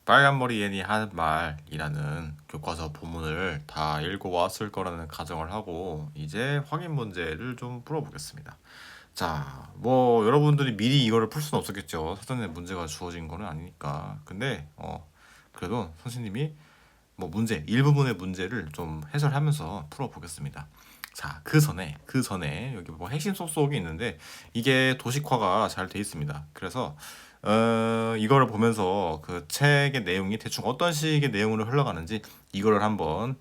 빨간머리 앤이 하는 말이라는 교과서 본문을 다 읽어왔을 거라는 가정을 하고 이제 확인 문제를 좀 풀어보겠습니다. 자, 뭐 여러분들이 미리 이거를 풀 수는 없었겠죠. 사전에 문제가 주어진 거는 아니니까. 근데 그래도 선생님이 뭐 일부분의 문제를 좀 해설하면서 풀어보겠습니다. 자, 그 전에 여기 뭐 핵심 속속이 있는데 이게 도식화가 잘 돼 있습니다. 그래서 이거를 보면서 그 책의 내용이 대충 어떤 식의 내용으로 흘러가는지 이거를 한번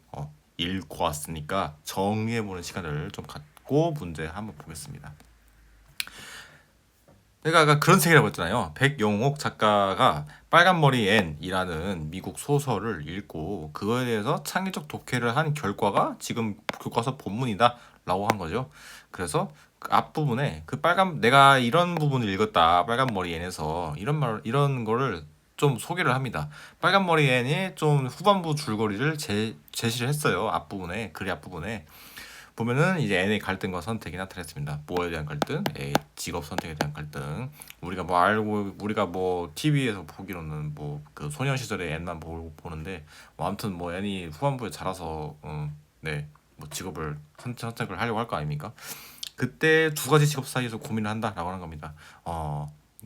읽고 왔으니까 정리해보는 시간을 좀 갖고 문제 한번 보겠습니다. 제가 아까 그런 책이라고 했잖아요. 백용옥 작가가 빨간머리 앤이라는 미국 소설을 읽고 그거에 대해서 창의적 독해를 한 결과가 지금 교과서 본문이다 라고 한 거죠. 그래서 그 앞부분에 내가 이런 부분을 읽었다. 빨간머리 앤에서 이런 거를 좀 소개를 합니다. 빨간머리 앤이 좀 후반부 줄거리를 제시를 했어요. 앞부분에, 글의 앞부분에. 보면은 이제 N의 갈등과 선택이 나타났습니다. 뭐에 대한 갈등? 직업 선택에 대한 갈등. 우리가 뭐 TV에서 보기로는 뭐 그 소년 시절에 N만 보는데 뭐 아무튼 뭐 N이 후반부에 자라서 네, 뭐 직업을 선택을 하려고 할 거 아닙니까? 그때 두 가지 직업 사이에서 고민을 한다라고 하는 겁니다.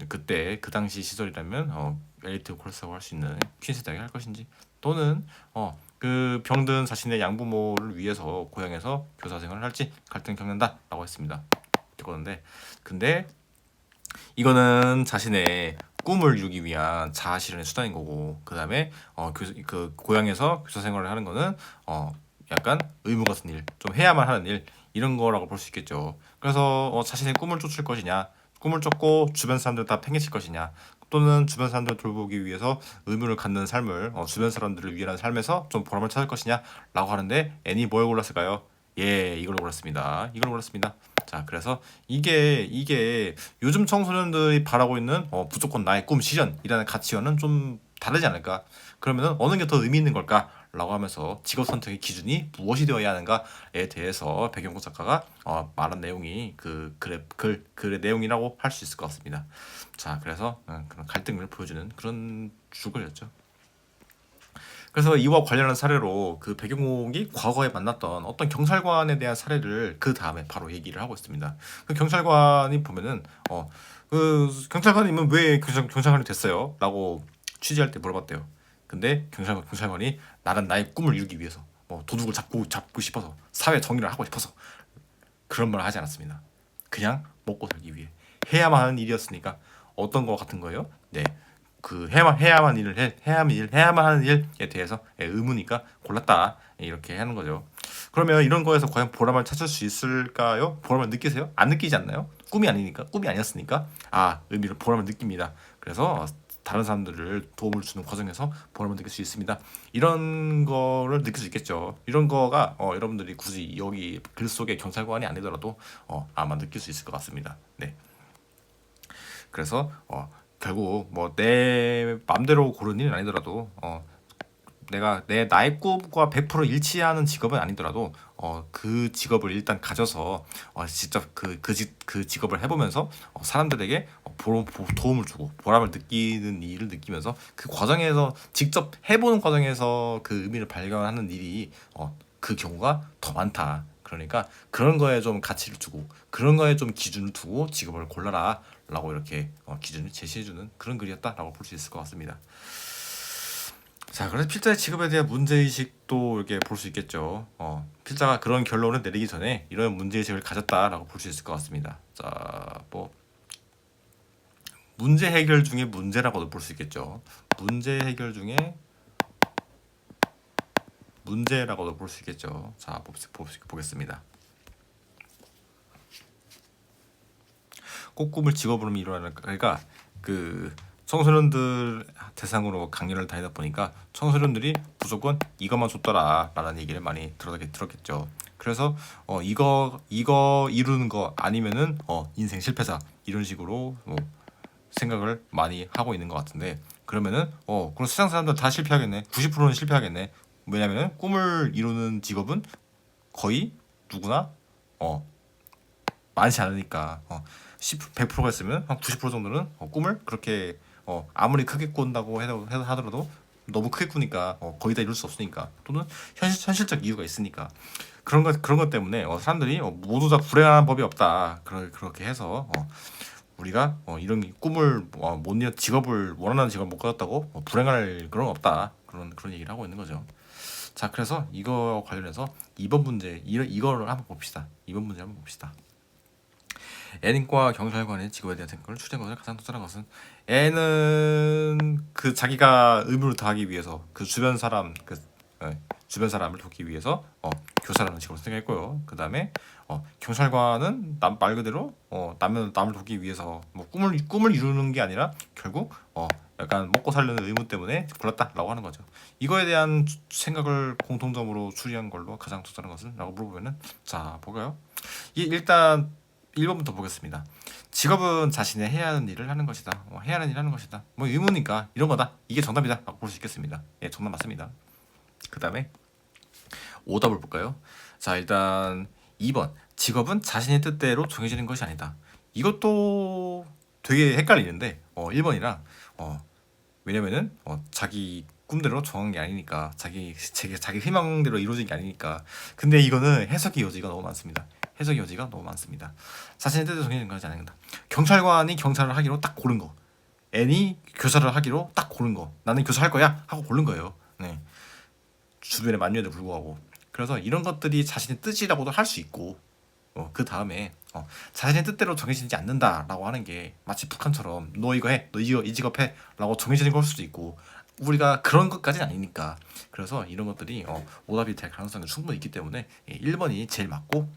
그때 그 당시 시절이라면 엘리트 코र्스라고 할 수 있는 퀸스 대학에 할 것인지 또는 그 병든 자신의 양부모를 위해서 고향에서 교사 생활을 할지 갈등 겪는다라고 했습니다. 그건데 근데 이거는 자신의 꿈을 이루기 위한 자아 실현의 수단인 거고 그 다음에 그 고향에서 교사 생활을 하는 거는 약간 의무 같은 일, 좀 해야만 하는 일 이런 거라고 볼 수 있겠죠. 그래서 자신의 꿈을 쫓을 것이냐, 꿈을 쫓고 주변 사람들 다 팽개칠 것이냐, 또는 주변 사람들 돌보기 위해서 의무를 갖는 삶을 주변 사람들을 위한 삶에서 좀 보람을 찾을 것이냐라고 하는데 애니 뭘 골랐을까요? 예, 이걸 골랐습니다. 이걸 골랐습니다. 자, 그래서 이게 요즘 청소년들이 바라고 있는 무조건 나의 꿈 실현이라는 가치와는 좀 다르지 않을까? 그러면은 어느 게 더 의미 있는 걸까? 라고 하면서 직업 선택의 기준이 무엇이 되어야 하는가에 대해서 백영국 작가가 말한 내용이 그 글의 내용이라고 할 수 있을 것 같습니다. 자, 그래서 그런 갈등을 보여주는 그런 줄거리였죠. 그래서 이와 관련한 사례로 그 백영옥이 과거에 만났던 어떤 경찰관에 대한 사례를 그 다음에 바로 얘기를 하고 있습니다. 그 경찰관이 보면은 그 경찰관님은 왜 경찰관이 됐어요? 라고 취재할 때 물어봤대요. 근데 경찰관이 나는 나의 꿈을 이루기 위해서 뭐 도둑을 잡고 싶어서 사회 정의를 하고 싶어서 그런 말을 하지 않았습니다. 그냥 먹고 살기 위해 해야만 하는 일이었으니까 어떤 거 같은 거예요? 네, 그 해야만 하는 일에 대해서 의무니까 골랐다 이렇게 하는 거죠. 그러면 이런 거에서 과연 보람을 찾을 수 있을까요? 보람을 느끼세요? 안 느끼지 않나요? 꿈이 아니었으니까 보람을 느낍니다. 그래서 다른 사람들을 도움을 주는 과정에서 보람을 느낄 수 있습니다. 이런 거를 느낄 수 있겠죠. 이런 거가 여러분들이 굳이 여기 글 속에 경찰관이 아니더라도 아마 느낄 수 있을 것 같습니다. 네. 그래서 결국 뭐 내 맘대로 고른 일은 아니더라도 내가 나의 꿈과 100% 일치하는 직업은 아니더라도 그 직업을 일단 가져서 직접 그 직업을 해보면서 사람들에게 도움을 주고 보람을 느끼는 일을 느끼면서 그 과정에서 직접 해보는 과정에서 그 의미를 발견하는 일이 그 경우가 더 많다. 그러니까 그런 거에 좀 가치를 두고 그런 거에 좀 기준을 두고 직업을 골라라 라고 이렇게 기준을 제시해주는 그런 글이었다라고 볼 수 있을 것 같습니다. 자, 그래서 필자의 직업에 대한 문제의식도 이렇게 볼 수 있겠죠. 필자가 그런 결론을 내리기 전에 이런 문제의식을 가졌다라고 볼 수 있을 것 같습니다. 자, 뭐 문제 해결 중에 문제라고도 볼 수 있겠죠. 문제 해결 중에 문제라고도 볼 수 있겠죠. 자, 보겠습니다. 꼭 꿈을 직업으로 이루라는 그러니까 그 청소년들 대상으로 강연을 다니다 보니까 청소년들이 무조건 이것만 줬더라라는 얘기를 많이 들었겠죠. 그래서 이거 이루는 거 아니면은 인생 실패자 이런 식으로 생각을 많이 하고 있는 것 같은데 그러면은 그럼 세상 사람들 다 실패하겠네. 90%는 실패하겠네. 왜냐면은 꿈을 이루는 직업은 거의 누구나 많지 않으니까 100%가 있으면 한 90% 정도는 꿈을 그렇게 아무리 크게 꾼다고 하더라도 너무 크게 꾸니까 거의 다 이룰 수 없으니까 또는 현실적 이유가 있으니까 그런 것 때문에 사람들이 모두 다 불행한 법이 없다. 그렇게 해서 우리가 이런 꿈을 못 이룬 직업을 원하는 직업을 못 가졌다고 불행할 그런 거 없다. 그런 얘기를 하고 있는 거죠. 자, 그래서 이거 관련해서 이번 문제 이거를 한번 봅시다. 이번 문제 한번 봅시다. N과 경찰관의 직업에 대한 생각을 추진 것을 가장 적절한 것은 N은 그 자기가 의무를 다하기 위해서 그 주변 사람을 돕기 위해서 교사라는 직업을 선택했고요. 그 다음에 경찰관은 말 그대로 남을 돕기 위해서 뭐 꿈을 이루는 게 아니라 결국 약간 먹고 살려는 의무 때문에 골랐다라고 하는 거죠. 이거에 대한 생각을 공통점으로 추리한 걸로 가장 적절한 것은? 라고 물어보면은 자 볼까요? 일단 1번부터 보겠습니다. 직업은 자신의 해야 하는 일을 하는 것이다. 해야 하는 일을 하는 것이다. 뭐 의무니까 이런 거다. 이게 정답이다. 라고 볼 수 있겠습니다. 예, 정답 맞습니다. 그 다음에 오답을 볼까요? 자, 일단 2번. 직업은 자신의 뜻대로 정해지는 것이 아니다. 이것도 되게 헷갈리는데 1번이랑 왜냐면은 자기 꿈대로 정한 게 아니니까 자기 희망대로 이루어진 게 아니니까. 근데 이거는 해석의 여지가 너무 많습니다. 해석의 여지가 너무 많습니다. 자신의 뜻대로 정해지는 것이 아닙니다. 경찰관이 경찰을 하기로 딱 고른 거, N이 교사를 하기로 딱 고른 거, 나는 교사할 거야 하고 고른 거예요. 네. 주변의 만류에도 불구하고. 그래서 이런 것들이 자신의 뜻이라고도 할 수 있고 그 다음에 자신의 뜻대로 정해지지 않는다라고 하는 게 마치 북한처럼 너 이거 해, 너 이 직업 해 라고 정해지는 걸 수도 있고 우리가 그런 것까지는 아니니까. 그래서 이런 것들이 오답이 될 가능성이 충분히 있기 때문에 1번이 제일 맞고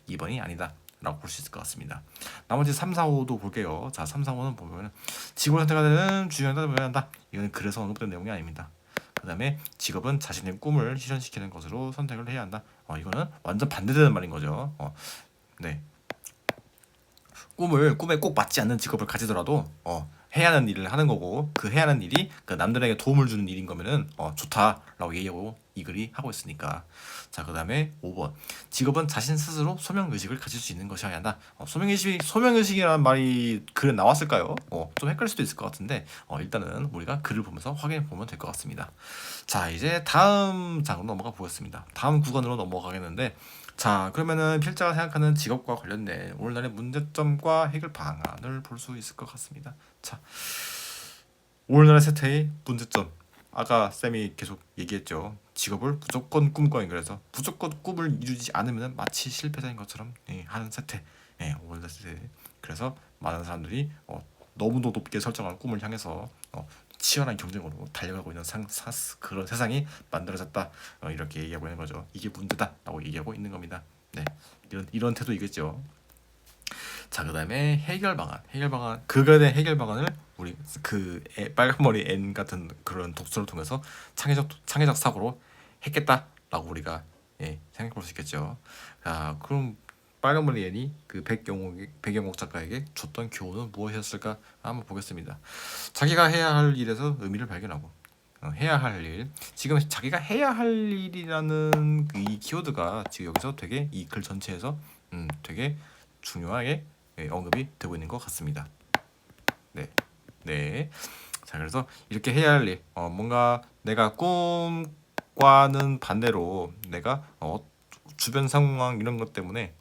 2번이 아니다 라고 볼 수 있을 것 같습니다. 나머지 3, 4, 5도 볼게요. 자, 3, 4, 5는 보면 직업을 선택하는 중요한 따라 보여야 한다. 이거는 그래서 언급된 내용이 아닙니다. 그 다음에 직업은 자신의 꿈을 실현시키는 것으로 선택을 해야 한다. 이거는 완전 반대되는 말인 거죠. 네. 꿈에 꼭 맞지 않는 직업을 가지더라도 해야 하는 일을 하는 거고 그 해야 하는 일이 그 남들에게 도움을 주는 일인 거면은 좋다라고 얘기하고 이 글이 하고 있으니까. 자, 그 다음에 5번. 직업은 자신 스스로 소명의식을 가질 수 있는 것이어야 한다. 소명의식이라는 말이 글에 나왔을까요? 좀 헷갈릴 수도 있을 것 같은데 일단은 우리가 글을 보면서 확인해 보면 될 것 같습니다. 자, 이제 다음 장으로 넘어가 보겠습니다. 다음 구간으로 넘어가겠는데 자, 그러면은 필자가 생각하는 직업과 관련된 오늘날의 문제점과 해결 방안을 볼 수 있을 것 같습니다. 자, 오늘날의 세태의 문제점. 아까 쌤이 계속 얘기했죠. 직업을 무조건 꿈꿔 연결해서 무조건 꿈을 이루지 않으면 마치 실패자인 것처럼 하는 세태. 오늘날 세태. 그래서 많은 사람들이 너무도 높게 설정한 꿈을 향해서 치열한 경쟁으로 달려가고 있는 그런 세상이 만들어졌다. 이렇게 얘기하고 있는 거죠. 이게 문제다라고 얘기하고 있는 겁니다. 네, 이런 태도이겠죠. 자, 그다음에 해결 방안. 그거에 대한 해결 방안을 우리 빨간머리 N 같은 그런 독서를 통해서 창의적 사고로 했겠다라고 우리가 생각해 볼 수 있겠죠. 자, 그럼 빨간머리 N이 그 백영옥 작가에게 줬던 교훈은 무엇이었을까 한번 보겠습니다. 자기가 해야 할 일에서 의미를 발견하고 해야 할 일. 지금 자기가 해야 할 일이라는 이 키워드가 지금 여기서 되게 이 글 전체에서 되게 중요하게 언급이 되고 있는 것 같습니다. 네. 자, 그래서 이렇게 해야 할 일, 뭔가 내가 꿈과는 반대로 내가 주변 상황 이런 것 때문에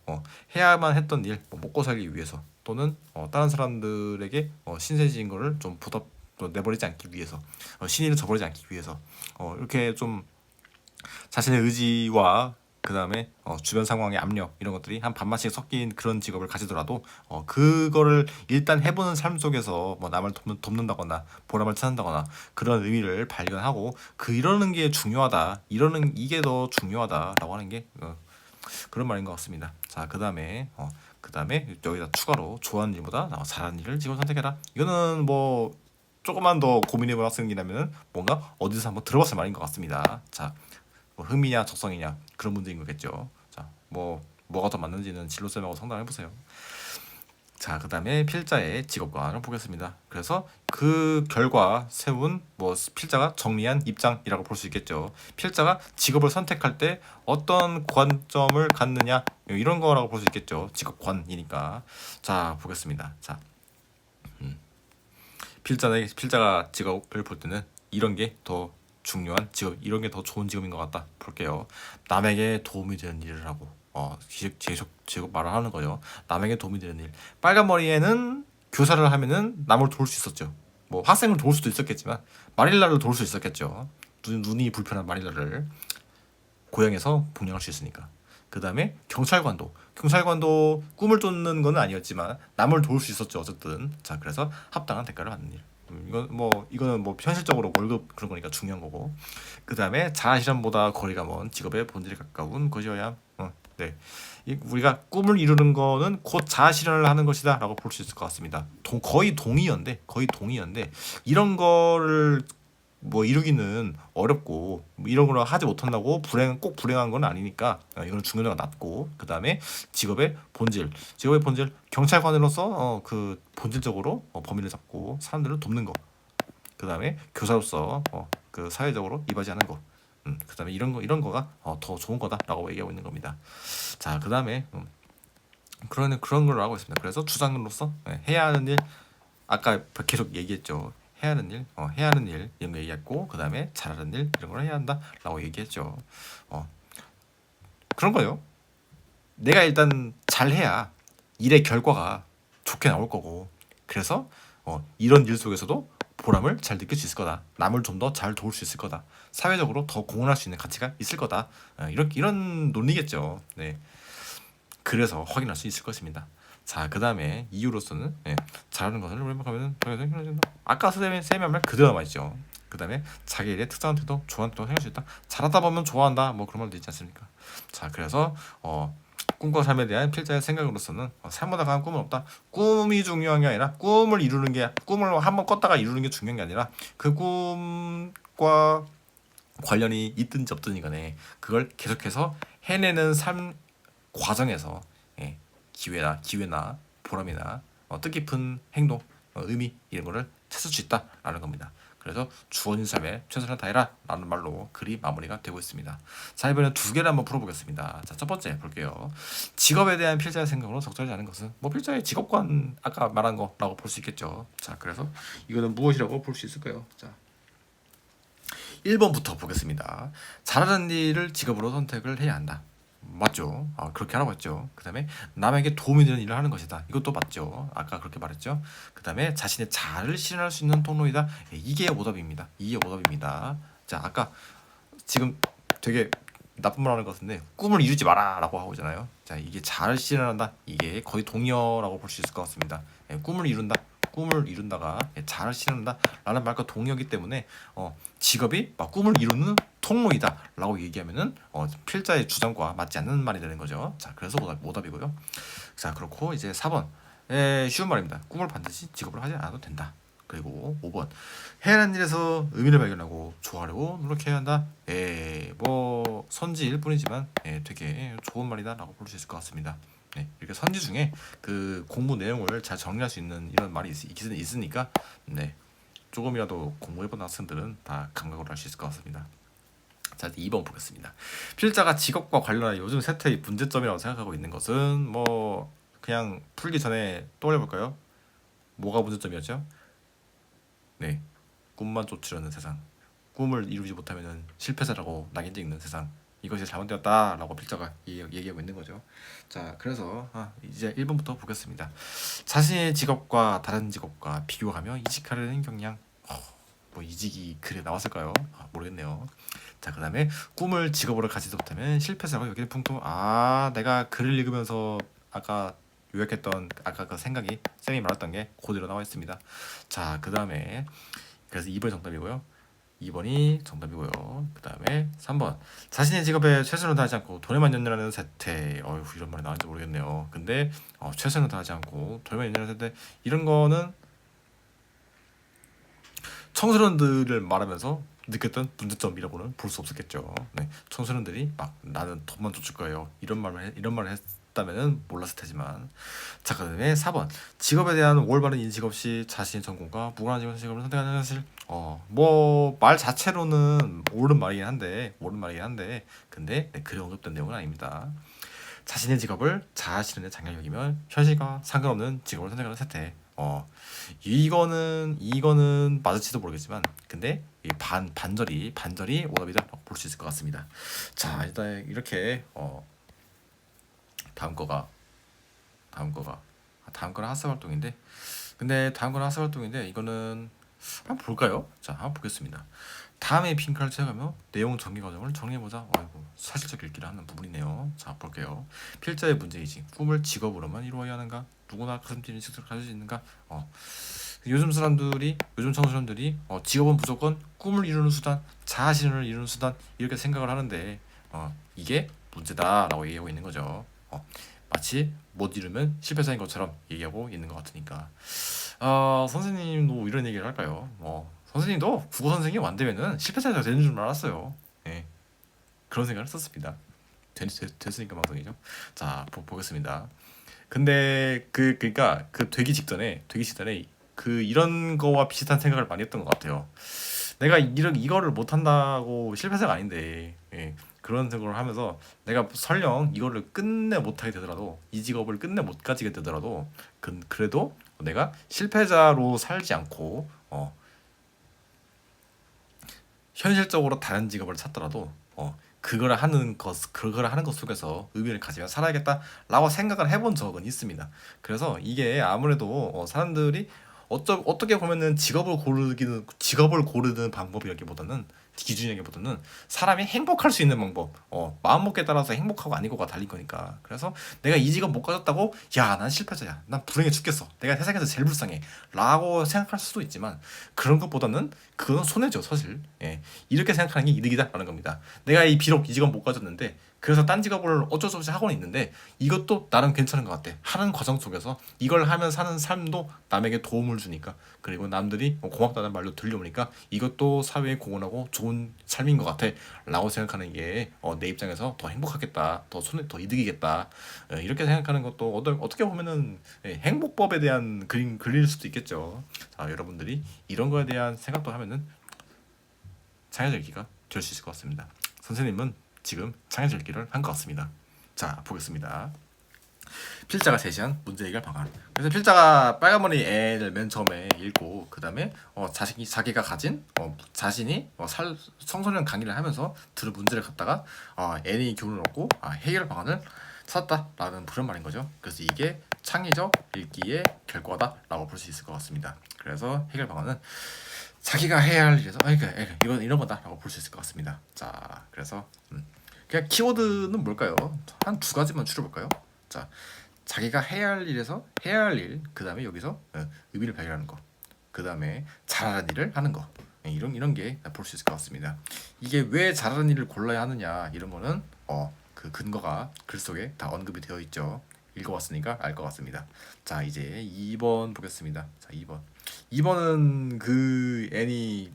해야만 했던 일, 먹고 살기 위해서 또는 다른 사람들에게 신세진 거를 좀 내버리지 않기 위해서 신의를 저버리지 않기 위해서 이렇게 좀 자신의 의지와 그 다음에 주변 상황의 압력 이런 것들이 한 반반씩 섞인 그런 직업을 가지더라도 그거를 일단 해보는 삶 속에서 뭐 남을 돕는다거나 보람을 찾는다거나 그런 의미를 발견하고 이러는 게 중요하다. 이게 더 중요하다라고 하는 게 그런 말인 것 같습니다. 자, 그 다음에 여기다 추가로 좋아하는 일보다 잘하는 일을 직업 선택해라. 이거는 뭐 조금만 더 고민해볼 학생이라면 뭔가 어디서 한번 들어봤을 말인 것 같습니다. 자, 뭐 흥미냐 적성이냐 그런 문제인 거겠죠. 자, 뭐가 더 맞는지는 진로쌤하고 상담해보세요. 자, 그 다음에 필자의 직업관을 보겠습니다. 그래서 그 결과 세운 필자가 정리한 입장이라고 볼 수 있겠죠. 필자가 직업을 선택할 때 어떤 관점을 갖느냐 이런 거라고 볼 수 있겠죠. 직업관이니까. 자, 보겠습니다. 자, 필자가 직업을 볼 때는 이런 게 더 중요한 직업, 이런 게 더 좋은 직업인 것 같다 볼게요. 남에게 도움이 되는 일을 하고 계속 말을 하는 거죠. 남에게 도움이 되는 일. 빨간 머리에는 교사를 하면은 남을 도울 수 있었죠. 뭐 학생을 도울 수도 있었겠지만 마릴라를 도울 수 있었겠죠. 눈이 불편한 마릴라를 고향에서 복양할 수 있으니까. 그 다음에 경찰관도 꿈을 쫓는 건 아니었지만 남을 도울 수 있었죠. 어쨌든. 자, 그래서 합당한 대가를 받는 일. 이거는 뭐 현실적으로 월급 그런 거니까 중요한 거고. 그 다음에 자아실현보다 거리가 먼 직업의 본질에 가까운 것이어야. 네. 우리가 꿈을 이루는 거는 곧 자아실현을 하는 것이다라고 볼 수 있을 것 같습니다. 거의 동의어인데 이런 거를 뭐 이루기는 어렵고 뭐 이런 걸 하지 못한다고 꼭 불행한 건 아니니까 이거는 중요도가 낮고, 그 다음에 직업의 본질 경찰관으로서 그 본질적으로 범인을 잡고 사람들을 돕는 거, 그 다음에 교사로서 그 사회적으로 이바지하는 거, 그 다음에 이런 거가 더 좋은 거다라고 얘기하고 있는 겁니다. 자, 그 다음에 그런 걸 하고 있습니다. 그래서 주장으로서 해야 하는 일, 아까 계속 얘기했죠. 해야 하는 일 이런 거 얘기했고, 그 다음에 잘하는 일 이런 걸 해야 한다라고 얘기했죠. 그런 거요. 내가 일단 잘해야 일의 결과가 좋게 나올 거고, 그래서 이런 일 속에서도 보람을 잘 느낄 수 있을 거다. 남을 좀 더 잘 도울 수 있을 거다. 사회적으로 더 공헌할 수 있는 가치가 있을 거다. 이런 논리겠죠. 네. 그래서 확인할 수 있을 것입니다. 자, 그 다음에 이유로서는 잘하는 것을 왜곡하면 아까 쌤이 한 말 그대로 남아있죠. 그 다음에 자기 일의 특성한 태도, 좋아하는 태도 생길 수 있다. 잘하다 보면 좋아한다. 뭐 그런 말도 있지 않습니까? 자, 그래서 꿈과 삶에 대한 필자의 생각으로서는 삶보다 강한 꿈은 없다. 꿈이 중요한 게 아니라 꿈을 한번 꿨다가 이루는 게 중요한 게 아니라 그 꿈과 관련이 있든지 없든지 간에 그걸 계속해서 해내는 삶 과정에서 기회나 보람이나 뜻깊은 행동, 의미 이런 거를 찾을 수 있다라는 겁니다. 그래서 주어진 삶에 최선을 다해라 라는 말로 글이 마무리가 되고 있습니다. 자, 이번엔 두 개를 한번 풀어보겠습니다. 자, 첫 번째 볼게요. 직업에 대한 필자의 생각으로 적절하지 않은 것은 뭐 필자의 직업관 아까 말한 거라고 볼 수 있겠죠. 자, 그래서 이거는 무엇이라고 볼 수 있을까요? 자, 1번부터 보겠습니다. 잘하는 일을 직업으로 선택을 해야 한다. 맞죠? 그렇게 하라고 했죠. 그 다음에 남에게 도움이 되는 일을 하는 것이다. 이것도 맞죠. 아까 그렇게 말했죠. 그 다음에 자신의 자아를 실현할 수 있는 통로이다. 이게 오답입니다. 자, 아까 지금 되게 나쁜 말 하는 것 같은데 꿈을 이루지 마라 라고 하고 있잖아요. 자, 이게 자아를 실현한다. 이게 거의 동의어라고 볼 수 있을 것 같습니다. 꿈을 이룬다가 자아를 실현한다 라는 말과 동의어기 때문에 직업이 꿈을 이루는 통로이다 라고 얘기하면은 필자의 주장과 맞지 않는 말이 되는 거죠. 자, 그래서 오답이고요. 자, 그렇고 이제 4번 쉬운 말입니다. 꿈을 반드시 직업으로 하지 않아도 된다. 그리고 5번 해야 하는 일에서 의미를 발견하고 좋아하려고 노력해야 한다. 뭐 선지일 뿐이지만 되게 좋은 말이다 라고 볼 수 있을 것 같습니다. 이렇게 선지 중에 그 공부 내용을 잘 정리할 수 있는 이런 말이 있으니까 조금이라도 공부해본 학생들은 다 감각으로 할 수 있을 것 같습니다. 자, 2번 보겠습니다. 필자가 직업과 관련한 요즘 세태의 문제점이라고 생각하고 있는 것은 뭐 그냥 풀기 전에 떠올려볼까요? 뭐가 문제점이었죠? 꿈만 쫓으려는 세상, 꿈을 이루지 못하면 실패자라고 낙인 찍는 세상, 이것이 잘못되었다라고 필자가 얘기하고 있는 거죠. 자, 그래서 이제 1번부터 보겠습니다. 자신의 직업과 다른 직업과 비교하며 이직하려는 경향. 뭐 이직이 글에 나왔을까요? 모르겠네요. 자, 그 다음에 꿈을 직업으로 가지지 못하면 실패자라고 여기는 풍토. 내가 글을 읽으면서 아까 요약했던 아까 그 생각이 쌤이 말했던 게 그대로 나와 있습니다. 자, 그 다음에 그래서 2번이 정답이고요. 2번이 정답이고요. 그 다음에 3번 자신의 직업에 최선을 다하지 않고 돈에만 연연하는 세태. 이런 말이 나왔는지 모르겠네요. 근데 최선을 다하지 않고 돈에만 연연하는 세태, 이런 거는 청소년들을 말하면서 느꼈던 문제점이라고는 볼 수 없었겠죠. 청소년들이 막 나는 돈만 쫓을 거예요 이런 말을 했다면은 몰랐을 테지만. 자, 그다음에 4번 직업에 대한 올바른 인식 없이 자신의 전공과 무관한 직업을 선택하는 사실. 뭐 말 자체로는 옳은 말이긴 한데 근데 글에 언급된 내용은 아닙니다. 자신의 직업을 자아 실현의 장벽이며 현실과 상관없는 직업을 선택하는 세태. 이거는 맞을지도 모르겠지만 근데 이 반절이 오답이다라고 볼 수 있을 것 같습니다. 자, 일단 이렇게 다음 거가 다음 거는 학습 활동인데 근데 다음 거는 학습 활동인데 이거는 한번 볼까요? 자, 한번 보겠습니다. 다음에 빈칸을 채워가며 내용 정리 과정을 정리해보자. 아이고, 사실적 읽기를 하는 부분이네요. 자, 볼게요. 필자의 문제이지. 꿈을 직업으로만 이루어야 하는가? 누구나 가슴 뛰는 식을 가질 수 있는가? 요즘 청소년들이 직업은 무조건 꿈을 이루는 수단, 자아실현을 이루는 수단 이렇게 생각을 하는데 이게 문제다라고 얘기하고 있는 거죠. 마치 못 이루면 실패자인 것처럼 얘기하고 있는 것 같으니까. 선생님도 이런 얘기를 할까요? 선생님도 국어 선생님 안 되면은 실패자가 되는 줄 알았어요. 예, 그런 생각을 했었습니다. 됐으니까 방송이죠. 자, 보겠습니다. 근데 그러니까 그 되기 직전에 그 이런 거와 비슷한 생각을 많이 했던 것 같아요. 내가 이거를 못 한다고 실패자가 아닌데, 예, 그런 생각을 하면서 내가 설령 이거를 끝내 못 하게 되더라도 이 직업을 끝내 못 가지게 되더라도 그래도 내가 실패자로 살지 않고 현실적으로 다른 직업을 찾더라도 그걸 하는 것 속에서 의미를 가지며 살아야겠다라고 생각을 해본 적은 있습니다. 그래서 이게 아무래도 사람들이 어떻게 보면은 직업을 고르는 방법이라기보다는 기준이라기보다는 사람이 행복할 수 있는 방법, 마음먹기에 따라서 행복하고 아니고가 달린 거니까. 그래서 내가 이 직업 못 가졌다고, 야, 난 실패자야, 난 불행해 죽겠어, 내가 세상에서 제일 불쌍해라고 생각할 수도 있지만 그런 것보다는 그건 손해죠, 사실. 예, 이렇게 생각하는 게 이득이다라는 겁니다. 내가 비록 이 직업 못 가졌는데 그래서 딴 직업을 어쩔 수 없이 하고는 있는데 이것도 나름 괜찮은 것 같아. 하는 과정 속에서 이걸 하면 사는 삶도 남에게 도움을 주니까, 그리고 남들이 고맙다는 말로 들려오니까 이것도 사회에 공헌하고 좋은 삶인 것 같아 라고 생각하는 게 내 입장에서 더 행복하겠다, 더 이득이겠다, 이렇게 생각하는 것도 어떻게 보면은 행복법에 대한 그림 그릴 수도 있겠죠. 자, 여러분들이 이런 거에 대한 생각도 하면은 창의적이가 될 수 있을 것 같습니다. 선생님은 지금 창의적이를 한 것 같습니다. 자, 보겠습니다. 필자가 제시한 문제 해결 방안. 그래서 필자가 빨간머리 애를 맨 처음에 읽고 그 다음에 자기가 가진 자신이 청소년 강의를 하면서 들은 문제를 갖다가 애니 교훈을 얻고 해결 방안을 찾았다라는 그런 말인 거죠. 그래서 이게 창의적 읽기의 결과다라고 볼 수 있을 것 같습니다. 그래서 해결 방안은 자기가 해야 할 일에서 이건 이런 거다라고 볼 수 있을 것 같습니다. 자, 그래서 그냥 키워드는 뭘까요? 한 두 가지만 추려볼까요? 자, 자기가 해야 할 일에서 해야 할 일, 그 다음에 여기서 의미를 발견하는 거, 그 다음에 잘하는 일을 하는 거, 이런 게 볼 수 있을 것 같습니다. 이게 왜 잘하는 일을 골라야 하느냐 이런 거는 그 근거가 글 속에 다 언급이 되어 있죠. 읽어봤으니까 알 것 같습니다. 자, 이제 2번 보겠습니다. 자, 2번은 그 애니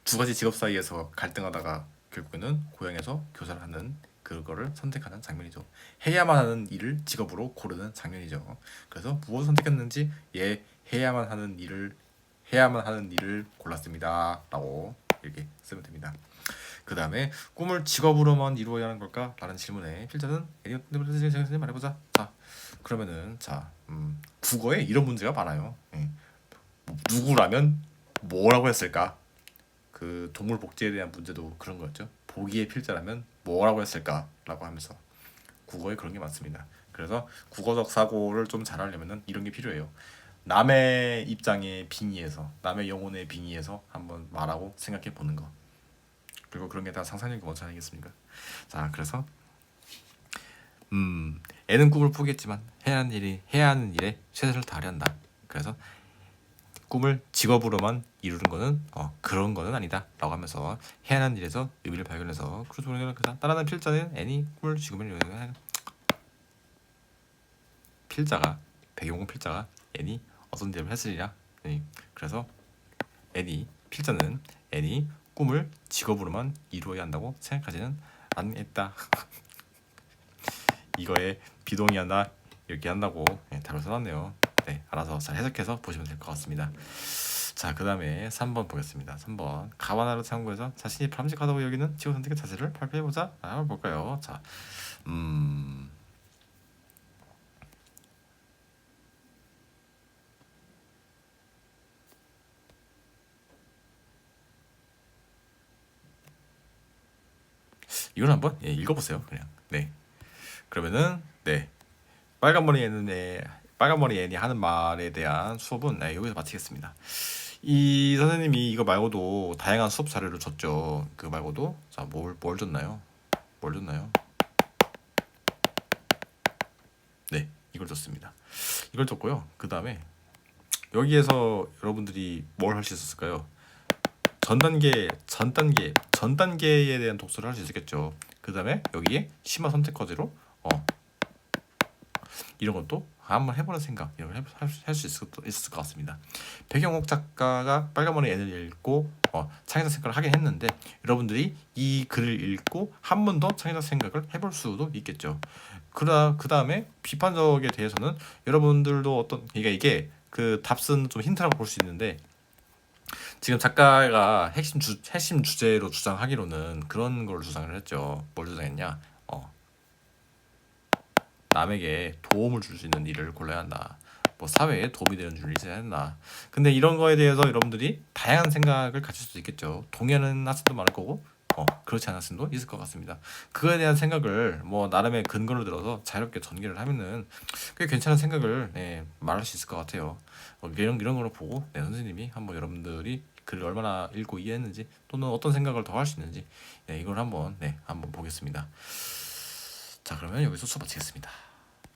두 가지 직업 사이에서 갈등하다가 결국에는 고향에서 교사를 하는 그거를 선택하는 장면이죠. 해야만 하는 일을 직업으로 고르는 장면이죠. 그래서 무엇을 선택했는지 해야만 하는 일을 골랐습니다라고 이렇게 쓰면 됩니다. 그 다음에 꿈을 직업으로만 이루어야 하는 걸까? 라는 질문에 필자는 선생님 말해보자. 자, 그러면은 국어에 이런 문제가 많아요. 누구라면 뭐라고 했을까? 그 동물 복지에 대한 문제도 그런 거였죠. 보기의 필자라면 뭐라고 했을까라고 하면서 국어에 그런 게 많습니다. 그래서 국어적 사고를 좀 잘하려면은 이런 게 필요해요. 남의 입장에 빙의해서, 남의 영혼에 빙의해서 한번 말하고 생각해 보는 거. 그리고 그런 게 다 상상력의 원천 아니겠습니까? 자, 그래서 애는 꿈을 포기했지만 해야 하는 일에 최선을 다하려 한다. 그래서 꿈을 직업으로만 이루는 거는 그런 거는 아니다라고 하면서 해야 하는 일에서 의미를 발견해서 따라하는 필자는 애니 꿈을 직업으로 필자가 배경공 필자가 애니 어떤 일을 했으리라. 그래서 필자는 애니 꿈을 직업으로만 이루어야 한다고 생각하지는 않겠다. 이거에 비동의한다 이렇게 한다고 답을 써놨네요. 네, 알아서 잘 해석해서 보시면 될 것 같습니다. 자, 그 다음에 3번 보겠습니다. 3번 가와나를 참고해서 자신이 바람직하다고 여기는 직업 선택의 자세를 발표해보자. 한번 볼까요? 자, 이건 한번 읽어보세요. 그냥. 네. 그러면은 네. 빨간머리 애니 하는 말에 대한 수업은 여기서 마치겠습니다. 이 선생님이 이거 말고도 다양한 수업 자료를 줬죠. 그 말고도 자, 뭘 줬나요? 뭘 줬나요? 네, 이걸 줬습니다. 이걸 줬고요. 그 다음에 여기에서 여러분들이 뭘 할 수 있었을까요? 전 단계에 대한 독서를 할 수 있겠죠. 그 다음에 여기에 심화 선택 과제로 이런 것도 한번 해보는 생각 이런 걸 할 수 있을 것 같습니다. 백영옥 작가가 빨간머리 애를 읽고 창의적 생각을 하긴 했는데 여러분들이 이 글을 읽고 한 번 더 창의적 생각을 해볼 수도 있겠죠. 그 다음에 비판적에 대해서는 여러분들도 그러니까 이게 그 답은 좀 힌트라고 볼 수 있는데 지금 작가가 핵심 주제로 주장하기로는 그런 걸 주장을 했죠. 뭘 주장했냐? 남에게 도움을 줄 수 있는 일을 골라야 한다. 뭐 사회에 도움이 되는 일을 해야 한다. 근데 이런 거에 대해서 여러분들이 다양한 생각을 가질 수도 있겠죠. 동의하는 학생도 많을 거고 그렇지 않은 학생도 있을 것 같습니다. 그거에 대한 생각을 뭐 나름의 근거를 들어서 자유롭게 전개를 하면은 꽤 괜찮은 생각을 말할 수 있을 것 같아요. 이런 걸 보고 선생님이 한번 여러분들이 글을 얼마나 읽고 이해했는지 또는 어떤 생각을 더 할 수 있는지 이걸 한번 보겠습니다. 자, 그러면 여기서 수업 마치겠습니다.